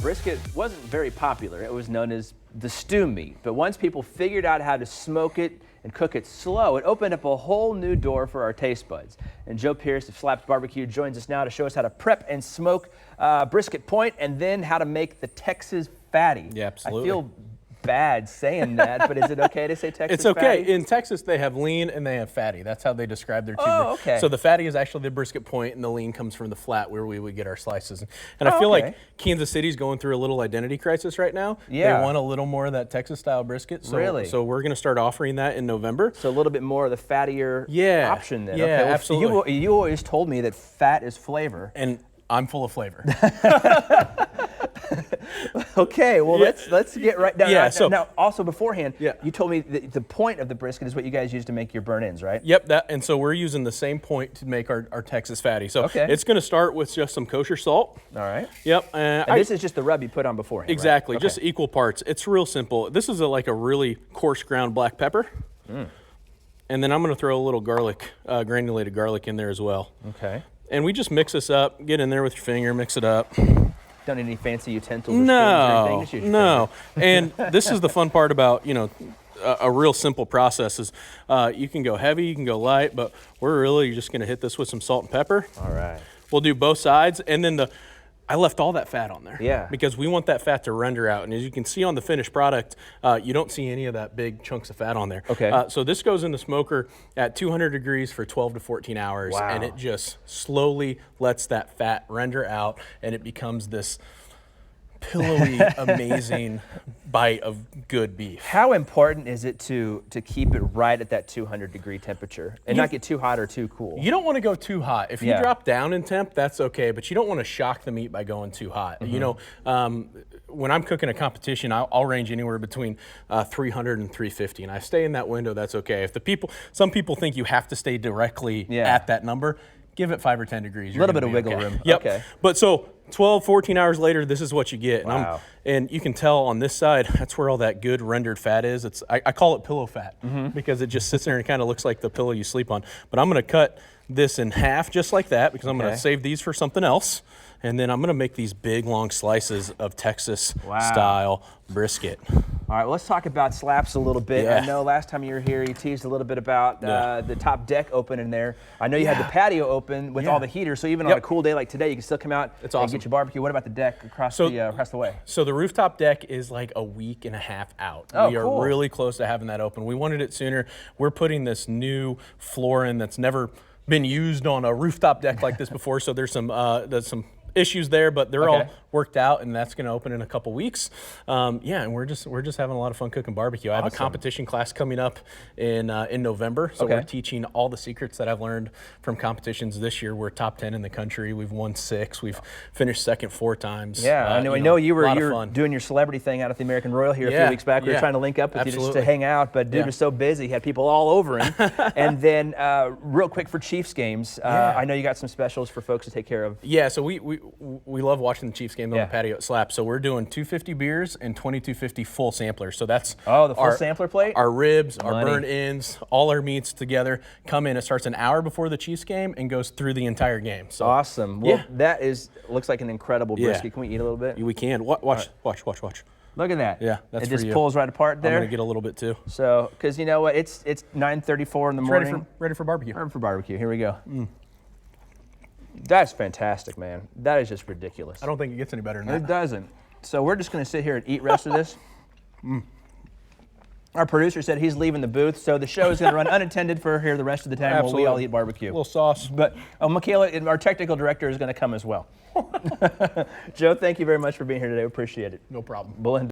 Brisket wasn't very popular. It was known as the stew meat. But once people figured out how to smoke it and cook it slow, it opened up a whole new door for our taste buds. And Joe Pearce of Slaps Barbecue joins us now to show us how to prep and smoke brisket point, and then how to make the Texas fatty. Yeah, absolutely. I feel bad saying that, but is it okay to say Texas It's okay. fatty? In Texas, they have lean and they have fatty. That's how they describe their two. Oh, okay. So the fatty is actually the brisket point, and the lean comes from the flat where we would get our slices. And I feel like Kansas City's going through a little identity crisis right now. Yeah. They want a little more of that Texas-style brisket. So, Really? So we're going to start offering that in November. So a little bit more of the fattier option then. Yeah, okay, well, absolutely. You always told me that fat is flavor. And I'm full of flavor. Okay, well let's get right down. Yeah, now also beforehand, Yeah. you told me that the point of the brisket is what you guys use to make your burn-ins, right? Yep, and so we're using the same point to make our Texas fatty. So Okay. it's going to start with just some kosher salt. All right. Yep. And this is just the rub you put on beforehand, Exactly, right? just equal parts. It's real simple. This is like a really coarse ground black pepper. And then I'm going to throw a little garlic, granulated garlic in there as well. Okay. And we just mix this up, get in there with your finger, mix it up. Don't need any fancy utensils or spoons or anything? Just use your No. finger. And this is the fun part about, a real simple process is you can go heavy, you can go light, but we're really just going to hit this with some salt and pepper. All right. We'll do both sides, and then I left all that fat on there. Yeah. Because we want that fat to render out. And as you can see on the finished product, you don't see any of that big chunks of fat on there. Okay. So this goes in the smoker at 200 degrees for 12 to 14 hours. Wow. And it just slowly lets that fat render out, and it becomes this pillowy, amazing bite of good beef. How important is it to keep it right at that 200-degree temperature and not get too hot or too cool? You don't want to go too hot. If you drop down in temp, that's okay, but you don't want to shock the meat by going too hot. When I'm cooking a competition, I'll range anywhere between 300 and 350, and I stay in that window, that's okay. If some people think you have to stay directly at that number, give it 5 or 10 degrees. A little bit of wiggle room. Yep. Okay. But so 12, 14 hours later, this is what you get. Wow. And you can tell on this side, that's where all that good rendered fat is. I call it pillow fat because it just sits there and kind of looks like the pillow you sleep on. But I'm going to cut this in half just like that because I'm going to save these for something else. And then I'm going to make these big, long slices of Texas-style brisket. All right, well, let's talk about slaps a little bit. Yeah. I know last time you were here, you teased a little bit about the top deck open in there. I know you had the patio open with all the heaters, so even on a cool day like today, you can still come out and get your barbecue. What about the deck across the way? So the rooftop deck is like a week and a half out. Oh, we are really close to having that open. We wanted it sooner. We're putting this new floor in that's never been used on a rooftop deck like this before, so there's some issues there, but they're all worked out, and that's going to open in a couple weeks. And we're just having a lot of fun cooking barbecue. I have a competition class coming up in November, so we're teaching all the secrets that I've learned from competitions this year. We're top 10 in the country. We've won 6. We've finished second 4 times. Yeah, I know you were doing your celebrity thing out at the American Royal here a few weeks back. We were trying to link up with you just to hang out, but dude was so busy, he had people all over him. And then real quick for Chiefs games, I know you got some specials for folks to take care of. Yeah, so we love watching the Chiefs game on the patio at Slap. So we're doing 250 beers and 2250 full samplers. So that's the full sampler plate? Our ribs, our burnt ends, all our meats together come in. It starts an hour before the Chiefs game and goes through the entire game. So awesome. Well, that looks like an incredible brisket. Can we eat a little bit? We can. Watch. Look at that. Yeah, that's it for just you. pulls right apart there. I'm gonna get a little bit too. So, because you know what, it's 9:34 in the morning. Ready for barbecue. Ready for barbecue. Here we go. That's fantastic, man. That is just ridiculous. I don't think it gets any better than that. It doesn't. So we're just going to sit here and eat rest of this. Our producer said he's leaving the booth, so the show is going to run unattended for here the rest of the time while we all eat barbecue. A little sauce. But Michaela, our technical director, is going to come as well. Joe, thank you very much for being here today. We appreciate it. No problem. We'll end